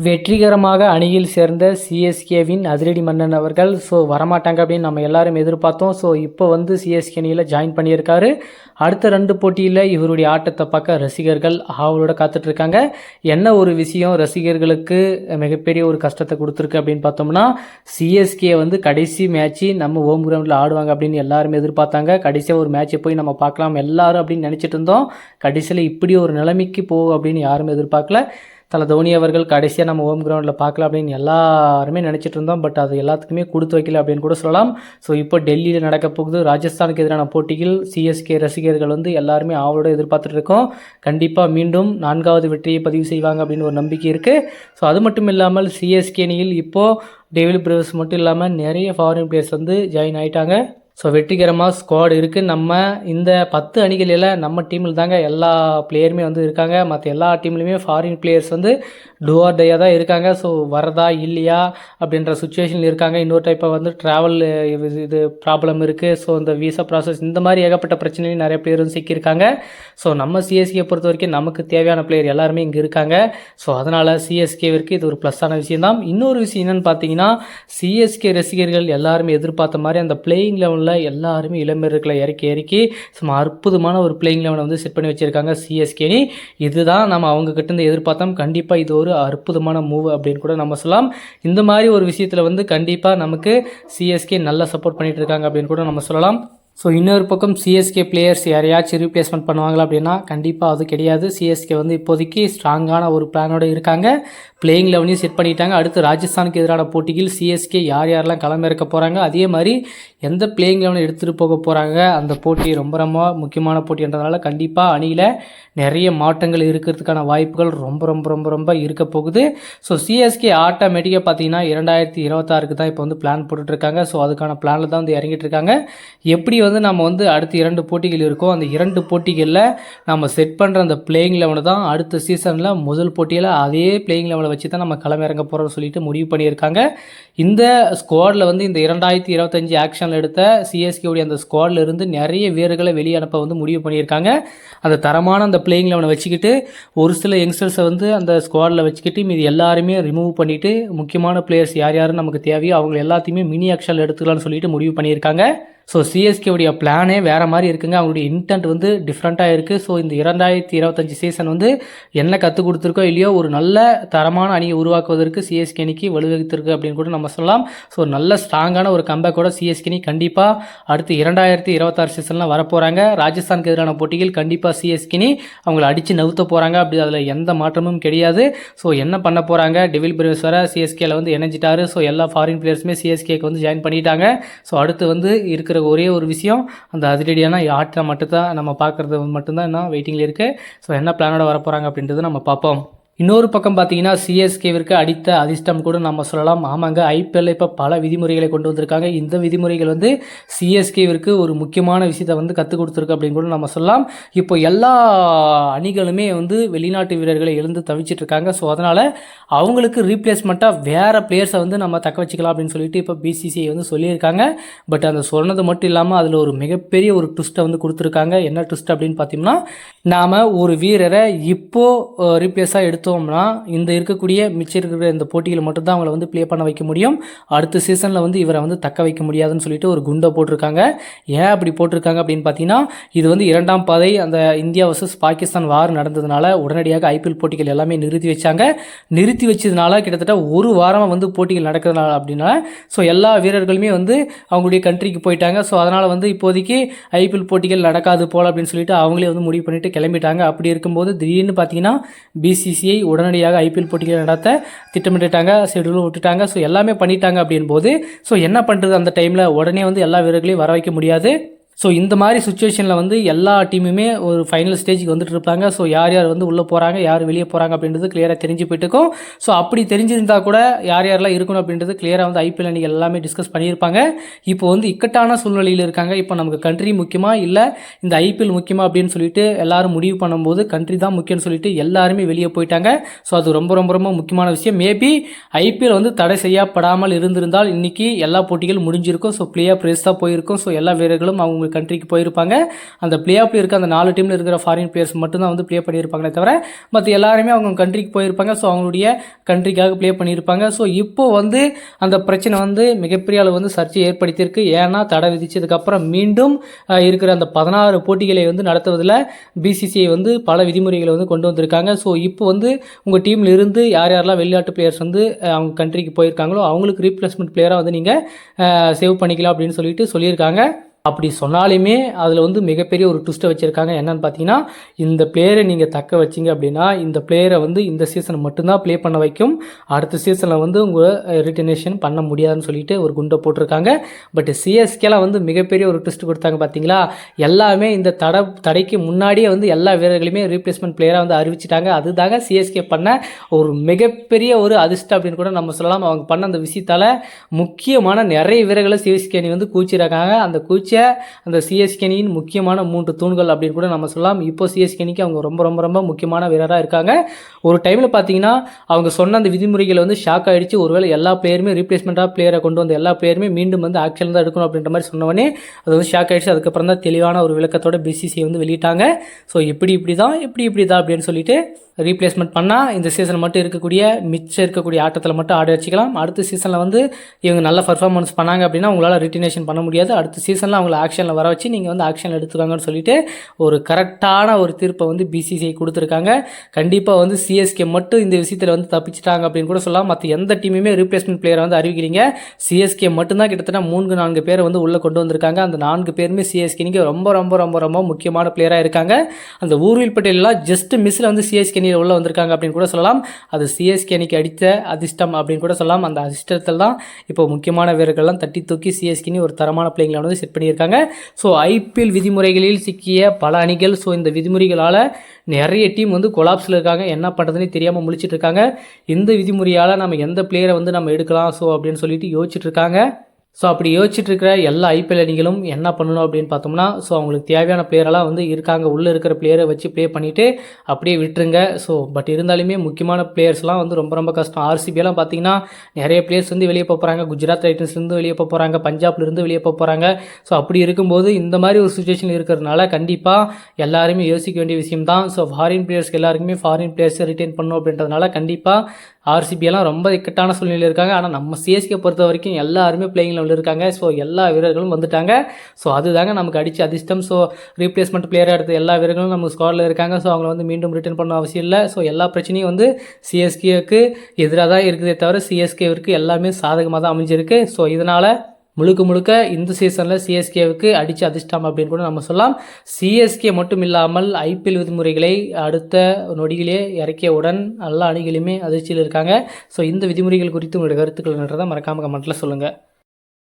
வெற்றிகரமாக அணியில் சேர்ந்த சிஎஸ்கேவின் அதிரடி மன்னன் அவர்கள் வரமாட்டாங்க அப்படின்னு நம்ம எல்லாரும் எதிர்பார்த்தோம். இப்போ சிஎஸ்கே அணியில் ஜாயின் பண்ணியிருக்காரு. அடுத்த 2 போட்டியில் இவருடைய ஆட்டத்தை பார்க்க ரசிகர்கள் ஆவலோட காத்துட்ருக்காங்க. என்ன ஒரு விஷயம் ரசிகர்களுக்கு மிகப்பெரிய ஒரு கஷ்டத்தை கொடுத்துருக்கு அப்படின்னு பார்த்தோம்னா, சிஎஸ்கே கடைசி மேட்ச்சு நம்ம ஹோம் கிரவுண்டில் ஆடுவாங்க அப்படின்னு எல்லாரும் எதிர்பார்த்தாங்க. கடைசியாக ஒரு மேட்ச்சை போய் நம்ம பார்க்கலாம் எல்லாரும் அப்படின்னு நினச்சிட்டு இருந்தோம். கடைசியில் இப்படி ஒரு நிலைமைக்கு போகும் அப்படின்னு யாரும் எதிர்பார்க்கல. தல தோனி அவர்கள் கடைசியாக நம்ம ஹோம் கிரவுண்டில் பார்க்கலாம் அப்படின்னு எல்லாருமே நினச்சிட்டு இருந்தோம். பட் அது எல்லாத்துக்குமே கொடுத்து வைக்கல அப்படின்னு கூட சொல்லலாம். இப்போ டெல்லியில் நடக்க போகுது ராஜஸ்தானுக்கு எதிரான போட்டியில் சிஎஸ்கே ரசிகர்கள் எல்லாருமே ஆவலோட எதிர்பார்த்துட்டு இருக்கோம். கண்டிப்பாக மீண்டும் 4வது வெற்றியை பதிவு செய்வாங்க அப்படின்னு ஒரு நம்பிக்கை இருக்குது. அது மட்டும் இல்லாமல் சிஎஸ்கே அணியில் இப்போது டேவிட் பிரேவ்ஸ் மட்டும் இல்லாமல் நிறைய ஃபாரின் பிளேயர்ஸ் ஜாயின் ஆகிட்டாங்க. வெற்றிகரமாக ஸ்குவாட் இருக்குது. நம்ம இந்த 10 அணிகளில் நம்ம டீமில் தாங்க எல்லா பிளேயருமே இருக்காங்க. மற்ற எல்லா டீம்லேயுமே ஃபாரின் பிளேயர்ஸ் டூ ஆர் டையாக தான் இருக்காங்க. வரதா இல்லையா அப்படின்ற சுச்சுவேஷனில் இருக்காங்க. இன்னொரு டைப்பை ட்ராவல் இது ப்ராப்ளம் இருக்குது. இந்த விசா ப்ராசஸ் இந்த மாதிரி ஏகப்பட்ட பிரச்சனையும் நிறைய பிளேயர் சிக்கியிருக்காங்க. நம்ம சிஎஸ்கே பொறுத்த வரைக்கும் நமக்கு தேவையான பிளேயர் எல்லாருமே இங்கே இருக்காங்க. அதனால் சிஎஸ்கேவிற்கு இது ஒரு ப்ளஸ்ஸான விஷயம் தான். இன்னொரு விஷயம் என்னென்னு பார்த்தீங்கன்னா, சிஎஸ்கே ரசிகர்கள் எல்லாருமே எதிர்பார்த்த மாதிரி அந்த பிளேயிங் லெவலில் எல்லாருமே இளம்பெருக்களை இறக்கி சும்மா அற்புதமான ஒரு பிளேயிங் லெவனை செட் பண்ணி வச்சிருக்காங்க சிஎஸ்கே அணி. இதுதான் நம்ம அவங்க கிட்ட இருந்து எதிர்பார்த்தோம். கண்டிப்பாக இது ஒரு அற்புதமான மூவ் அப்படின்னு கூட நம்ம சொல்லலாம். இந்த மாதிரி ஒரு விஷயத்தில் கண்டிப்பாக நமக்கு சிஎஸ்கே நல்லா சப்போர்ட் பண்ணிட்டு இருக்காங்க அப்படின்னு கூட நம்ம சொல்லலாம். இன்னொரு பக்கம் சிஎஸ்கே பிளேயர்ஸ் யாரையாச்சும் ரீப்ளேஸ்மெண்ட் பண்ணுவாங்களா அப்படின்னா கண்டிப்பாக அது கிடையாது. சிஎஸ்கே இப்போதைக்கு ஸ்ட்ராங்கான ஒரு பிளானோடு இருக்காங்க. பிளேயிங் லெவனையும் செட் பண்ணிட்டாங்க. அடுத்து ராஜஸ்தானுக்கு எதிரான போட்டியில் சிஎஸ்கே யாரெல்லாம் களமிறக்க போகிறாங்க, அதே மாதிரி எந்த பிளேயிங் லெவனை எடுத்துகிட்டு போக போகிறாங்க, அந்த போட்டி ரொம்ப ரொம்ப முக்கியமான போட்டின்றதுனால கண்டிப்பாக அணியில் நிறைய மாற்றங்கள் இருக்கிறதுக்கான வாய்ப்புகள் ரொம்ப ரொம்ப ரொம்ப ரொம்ப இருக்க போகுது. சிஎஸ்கே ஆட்டோமேட்டிக்காக பார்த்தீங்கன்னா 2026க்கு தான் இப்போ பிளான் போட்டுட்ருக்காங்க. அதுக்கான பிளானில் தான் இறங்கிட்டு இருக்காங்க. எப்படி நம்ம அடுத்த 2 போட்டிகள் இருக்கும். அந்த 2 போட்டிகளில் நம்ம செட் பண்ணுற அந்த பிளேயிங் லெவனை தான் அடுத்த சீசனில் முதல் போட்டியில் அதே பிளேயிங் லெவனை வச்சு தான் நம்ம களமிறங்க போகிறோம்னு சொல்லிட்டு முடிவு பண்ணியிருக்காங்க. இந்த ஸ்குவாடில் இந்த 2025 ஆக்ஷனில் எடுத்த சிஎஸ்கேவுடைய அந்த ஸ்குவாடில் இருந்து நிறைய வீரர்களை வெளியே அனுப்ப முடிவு பண்ணியிருக்காங்க. அந்த தரமான அந்த பிளேயிங் லெவனை வச்சுக்கிட்டு ஒரு சில யங்ஸ்டர்ஸை அந்த ஸ்குவாடில் வச்சுக்கிட்டு மீது எல்லாருமே ரிமூவ் பண்ணிவிட்டு முக்கியமான பிளேயர்ஸ் யார் யாரும் நமக்கு தேவையோ அவங்க எல்லாத்தையுமே மினி ஆக்ஷனில் எடுத்துக்கலாம்னு சொல்லிட்டு முடிவு பண்ணியிருக்காங்க. சிஎஸ்கேவுடைய பிளானே வேறு மாதிரி இருக்குங்க. அவங்களுடைய இன்டென்ட் டிஃப்ரெண்ட்டாக இருக்குது. இந்த 2025 சீசன் என்ன கற்றுக் கொடுத்துருக்கோ இல்லையோ ஒரு நல்ல தரமான அணியை உருவாக்குவதற்கு சிஎஸ்கே அணிக்கு வலுவகுத்திருக்கு அப்படின்னு கூட நம்ம சொல்லலாம். நல்ல ஸ்ட்ராங்கான ஒரு கம்பேக்கோட சிஎஸ்கே அணி கண்டிப்பாக அடுத்து 2026 சீசனில் வரப்போகிறாங்க. ராஜஸ்தானுக்கு எதிரான போட்டியில் கண்டிப்பாக சிஎஸ்கே அணி அவங்கள அடித்து நவுத்த போகிறாங்க. அப்படி அதில் எந்த மாற்றமும் கிடையாது. என்ன பண்ண போகிறாங்க, டெவில் பிரேவ்ஸ் வர சிஎஸ்கேல இணைஞ்சிட்டாரு. எல்லா ஃபாரின் பிளேயர்ஸுமே சிஎஸ்கேக்கு ஜாயின் பண்ணிட்டாங்க. அடுத்து இருக்கிற ஒரே ஒரு விஷயம் அந்த அதிரடியான ஆட்டை மட்டும்தான் நம்ம பார்க்குறது மட்டும்தான் இன்னும் வெயிட்டிங்கில் இருக்குது. என்ன பிளானோட வர போகிறாங்க அப்படின்றத நம்ம பார்ப்போம். இன்னொரு பக்கம் பார்த்தீங்கன்னா சிஎஸ்கேவிற்கு அடித்த அதிர்ஷ்டம் கூட நம்ம சொல்லலாம். ஆமாங்க, ஐபிஎல்ல இப்போ பல விதிமுறைகளை கொண்டு வந்திருக்காங்க. இந்த விதிமுறைகள் சிஎஸ்கேவிற்கு ஒரு முக்கியமான விஷயத்தை கற்றுக் கொடுத்துருக்கு அப்படின்னு கூட நம்ம சொல்லலாம். இப்போ எல்லா அணிகளுமே வெளிநாட்டு வீரர்களை எழுந்து தவிச்சிட்டு இருக்காங்க. அதனால் அவங்களுக்கு ரீப்ளேஸ்மெண்ட்டாக வேறு பிளேயர்ஸை நம்ம தக்க வச்சுக்கலாம் அப்படின்னு சொல்லிட்டு இப்போ பிசிசிஐ சொல்லியிருக்காங்க. பட் அந்த சொன்னது மட்டும் இல்லாமல் அதில் ஒரு மிகப்பெரிய ஒரு ட்விஸ்ட்டை கொடுத்துருக்காங்க. என்ன ட்விஸ்ட் அப்படின்னு பார்த்தீங்கன்னா, நாம் ஒரு வீரரை இப்போது ரீப்ளேஸாக எடுத்து இந்த இருக்கக்கூடிய மிச்சம் இருக்கிற இந்த போட்டியில் மட்டும்தான் அவங்கள ப்ளே பண்ண வைக்க முடியும். அடுத்த சீசனில் இவரை தக்க வைக்க முடியாதுன்னு சொல்லிட்டு ஒரு குண்டை போட்டிருக்காங்க. ஏன் அப்படி போட்டிருக்காங்க அப்படின்னு பார்த்தீங்கன்னா, இது 2ஆம் பாதை அந்த இந்தியா வர்சஸ் பாகிஸ்தான் வார் நடந்ததுனால உடனடியாக ஐபிஎல் போட்டிகள் எல்லாமே நிறுத்தி வச்சாங்க. நிறுத்தி வச்சதுனால கிட்டத்தட்ட ஒரு வாரமாக போட்டிகள் நடக்கிறதுனால அப்படின்னா எல்லா வீரர்களுமே அவங்களுடைய கண்ட்ரிக்கு போயிட்டாங்க. அதனால் இப்போதைக்கு ஐபிஎல் போட்டிகள் நடக்காது போல் அப்படின்னு சொல்லிட்டு அவங்களே முடிவு பண்ணிட்டு கிளம்பிட்டாங்க. அப்படி இருக்கும்போது திடீர்னு பார்த்தீங்கன்னா பிசிசிஐ உடனடியாக ஐபிஎல் போட்டிகளை நடத்த திட்டமிட்டுட்டாங்க, ஷெடியூலும் விட்டுட்டாங்க. எல்லாமே பண்ணிட்டாங்க அப்படின் போது என்ன பண்ணுறது, அந்த டைமில் உடனே எல்லா வீரர்களையும் வர வைக்க முடியாது. இந்த மாதிரி சுச்சுவேஷனில் எல்லா டீமுமே ஒரு ஃபைனல் ஸ்டேஜுக்கு வந்துட்டு இருப்பாங்க. யார் யார் உள்ளே போகிறாங்க, யார் வெளியே போகிறாங்க அப்படின்றது கிளியராக தெரிஞ்சு போயிட்டுருக்கும். அப்படி தெரிஞ்சிருந்தால் கூட யார் யாரெல்லாம் இருக்கணும் அப்படின்றது கிளியராக ஐபிஎல் அணிகள் எல்லாமே டிஸ்கஸ் பண்ணியிருப்பாங்க. இப்போ இக்கட்டான சூழ்நிலையில் இருக்காங்க. இப்போ நமக்கு கண்ட்ரி முக்கியமா இல்லை இந்த ஐபிஎல் முக்கியமா அப்படின்னு சொல்லிட்டு எல்லாரும் முடிவு பண்ணும்போது கண்ட்ரி தான் முக்கியம்னு சொல்லிட்டு எல்லாருமே வெளியே போயிட்டாங்க. அது ரொம்ப ரொம்ப ரொம்ப முக்கியமான விஷயம். மேபி ஐபிஎல் தடை செய்யப்படாமல் இருந்திருந்தால் இன்னைக்கு எல்லா போட்டிகளும் முடிஞ்சிருக்கும். பிளே ஆஃப் ரேஸ் தான் போயிருக்கும். எல்லா வீரர்களும் அவங்க அவங்க கண்ட்ரிக்கு போயிருப்பாங்க. அந்த பிளே ஆஃப்ல இருக்க அந்த 4 டீமில் இருக்கிற ஃபாரின் பிளேயர்ஸ் மட்டும்தான் வந்து ப்ளே பண்ணியிருப்பாங்களே தவிர மற்ற எல்லாருமே அவங்க கண்ட்ரிக்கு போயிருப்பாங்க. ஸோ அவங்களுடைய கண்ட்ரிக்காக ப்ளே பண்ணியிருப்பாங்க. ஸோ இப்போ வந்து அந்த பிரச்சனை வந்து மிகப்பெரிய அளவு வந்து சர்ச்சை ஏற்படுத்தியிருக்கு. ஏன்னா தடை விதிச்சதுக்கப்புறம் மீண்டும் இருக்கிற அந்த 16 போட்டிகளை வந்து நடத்துவதில் பிசிசிஐ வந்து பல விதிமுறைகளை வந்து கொண்டு வந்திருக்காங்க. ஸோ இப்போ வந்து உங்கள் டீமில் இருந்து யாரெல்லாம் வெளிநாட்டு பிளேயர்ஸ் வந்து அவங்க கண்ட்ரிக்கு போயிருக்காங்களோ அவங்களுக்கு ரீப்ளேஸ்மெண்ட் பிளேயராக வந்து நீங்கள் சேவ் பண்ணிக்கலாம் அப்படின்னு சொல்லியிருக்காங்க. அப்படி சொன்னாலுமே அதில் வந்து மிகப்பெரிய ஒரு ட்விஸ்ட்டை வச்சுருக்காங்க. என்னென்னு பார்த்தீங்கன்னா, இந்த பிளேயரை நீங்கள் தக்க வச்சிங்க அப்படின்னா இந்த பிளேயரை வந்து இந்த சீசன் மட்டும்தான் ப்ளே பண்ண வைக்கும். அடுத்த சீசனில் வந்து உங்கள் ரிட்டர்னேஷன் பண்ண முடியாதுன்னு சொல்லிட்டு ஒரு குண்டை போட்டிருக்காங்க. பட் சிஎஸ்கேலாம் வந்து மிகப்பெரிய ஒரு ட்விஸ்ட் கொடுத்தாங்க பார்த்தீங்களா. எல்லாமே இந்த தடைக்கு முன்னாடியே வந்து எல்லா வீரர்களுமே ரீப்ளேஸ்மெண்ட் பிளேயராக வந்து அறிவிச்சிட்டாங்க. அதுதாங்க சிஎஸ்கே பண்ண ஒரு மிகப்பெரிய ஒரு அதிர்ஷ்டம் அப்படின்னு கூட நம்ம சொல்லலாம். அவங்க பண்ண அந்த விஷயத்தால் முக்கியமான நிறைய வீரர்களை சிஎஸ்கே அணி வந்து கூச்சிருக்காங்க. அந்த அந்த சிஎஸ்கே அணியின் முக்கியமான 3 தூண்கள் அப்படின்னு கூட நம்ம சொல்லலாம். இப்போ சிஎஸ்கே அணிக்கு அவங்க ரொம்ப ரொம்ப ரொம்ப முக்கியமான வீரராக இருக்காங்க. ஒரு டைமில் பார்த்தீங்கன்னா அவங்க சொன்ன அந்த விதிமுறைகளை வந்து ஷாக் ஆகிடுச்சு. ஒருவேளை எல்லா பிளேயருமே ரீப்ளேஸ்மெண்ட்டாக பிளேயரை கொண்டு வந்த எல்லா பிளேயருமே மீண்டும் வந்து ஆக்ஷன் தான் எடுக்கணும் அப்படின்ற மாதிரி சொன்னவொடனே அது வந்து ஷாக் ஆகிடுச்சு. அதுக்கப்புறம் தான் தெளிவான ஒரு விளக்கத்தோட பிசிசிஐ வந்து வெளியிட்டாங்க. ஸோ இப்படி தான் அப்படின்னு சொல்லிட்டு ரீப்ளேஸ்மெண்ட் பண்ணால் இந்த சீசன் மட்டும் மிச்சம் இருக்கக்கூடிய ஆட்டத்தில் மட்டும் ஆட வச்சுக்கலாம். அடுத்த சீசனில் வந்து இவங்க நல்ல பர்ஃபார்மன்ஸ் பண்ணாங்க அப்படின்னா உங்களால் ரிட்டர்னேஷன் பண்ண முடியாது. அடுத்த சீசனில் அவங்கள ஆக்ஷனில் வர வச்சு நீங்கள் வந்து ஆக்ஷன் எடுத்துக்காங்கன்னு சொல்லிட்டு ஒரு கரெக்டான ஒரு தீர்ப்பை வந்து பிசிசிஐ கொடுத்துருக்காங்க. கண்டிப்பாக வந்து சிஎஸ்கே மட்டும் இந்த விஷயத்தில் வந்து தப்பிச்சிட்டாங்க அப்படின்னு கூட சொல்லலாம். மற்ற எந்த டீமுமே ரீப்ளேஸ்மெண்ட் பிளேயரை வந்து அறிவிக்கிறீங்க. சிஎஸ்கே மட்டும்தான் கிட்டத்தட்ட 3-4 பேரை வந்து உள்ளே கொண்டு வந்திருக்காங்க. அந்த 4 பேருமே சிஎஸ்கேனிக்கு ரொம்ப ரொம்ப ரொம்ப ரொம்ப முக்கியமான பிளேயராக இருக்காங்க. அந்த ஊர்வில் பட்டேலாம் ஜஸ்ட் மிஸ்ஸில் வந்து சிஎஸ்கே உள்ள வந்திருக்காங்க அப்படின்னு கூட சொல்லலாம். அது சிஎஸ்கே அணிக்கு அடித்த அதிர்ஷ்டம் அப்படின்னு கூட சொல்லலாம். அந்த அதிர்ஷ்டத்தில் தான் இப்போ முக்கியமான வீரர்கள்லாம் தட்டி தூக்கி சிஎஸ்கே ஒரு தரமான பிளேயிங்களை வந்து செட் பண்ணியிருக்காங்க. ஸோ ஐபிஎல் விதிமுறைகளில் சிக்கிய பல அணிகள் ஸோ இந்த விதிமுறைகளால் நிறைய டீம் வந்து கொலாப்ஸில் இருக்காங்க. என்ன பண்ணுறதுன்னு தெரியாமல் முழிச்சிட்டு இருக்காங்க. இந்த விதிமுறையால் நம்ம எந்த பிளேயரை வந்து நம்ம எடுக்கலாம் ஸோ அப்படின்னு சொல்லிட்டு யோசிச்சுட்டு இருக்காங்க. ஸோ அப்படி யோசிச்சுட்டு இருக்கிற எல்லா ஐபிஎல் அணிகளும் என்ன பண்ணணும் அப்படின்னு பார்த்தோம்னா ஸோ அவங்களுக்கு தேவையான பிளேயரெல்லாம் வந்து இருக்காங்க. உள்ளே இருக்கிற பிளேயரை வச்சு ப்ளே பண்ணிவிட்டு அப்படியே விட்டுருங்க. ஸோ பட் இருந்தாலுமே முக்கியமான பிளேயர்ஸ்லாம் வந்து ரொம்ப ரொம்ப கஷ்டம். ஆர்சிபியெல்லாம் பார்த்தீங்கன்னா நிறைய பிளேயர்ஸ் வந்து வெளியே போகிறாங்க. குஜராத் டைட்டன்ஸ்லேருந்து வெளியே போகிறாங்க. பஞ்சாப்லேருந்து வெளியே போகிறாங்க. ஸோ அப்படி இருக்கும்போது இந்த மாதிரி ஒரு சுச்சுவேஷன் இருக்கிறதுனால கண்டிப்பாக எல்லாருமே யோசிக்க வேண்டிய விஷயம் தான். ஸோ ஃபாரின் பிளேயர்ஸ்க்கு எல்லாருக்குமே ஃபாரின் பிளேயர்ஸை ரிட்டைன் பண்ணணும் அப்படின்றதுனால கண்டிப்பாக ஆர்சிபியெல்லாம் ரொம்ப இக்கட்டான சூழ்நிலையில் இருக்காங்க. ஆனால் நம்ம சிஎஸ்கே பொறுத்த வரைக்கும் எல்லாருமே பிளேயிங் லெவலில் இருக்காங்க. ஸோ எல்லா வீரர்களும் வந்துட்டாங்க. ஸோ அதுதாங்க நமக்கு அடித்த அதிர்ஷ்டம். ஸோ ரீப்ளேஸ்மெண்ட் பிளேயராக எடுத்த எல்லா வீரர்களும் நம்ம ஸ்குவாடில் இருக்காங்க. ஸோ அவங்கள வந்து மீண்டும் ரிட்டர்ன் பண்ண அவசியம் இல்லை. ஸோ எல்லா பிரச்சனையும் வந்து சிஎஸ்கேவுக்கு எதிராக தான் இருக்குதே தவிர சிஎஸ்கேவிற்கு எல்லாமே சாதகமாக தான் அமைஞ்சிருக்கு. ஸோ இதனால் முழுக்க இந்த சீசனில் சிஎஸ்கேவுக்கு அடித்த அதிர்ஷ்டம் அப்படின்னு கூட நம்ம சொல்லலாம். சிஎஸ்கே மட்டும் இல்லாமல் ஐபிஎல் விதிமுறைகளை அடுத்த நொடியிலே இறக்கியவுடன் எல்லா அணிகளுமே அதிர்ச்சியில் இருக்காங்க. ஸோ இந்த விதிமுறைகள் குறித்து உங்களுடைய கருத்துக்கள் மறக்காமல் கமெண்ட்டில் சொல்லுங்கள்.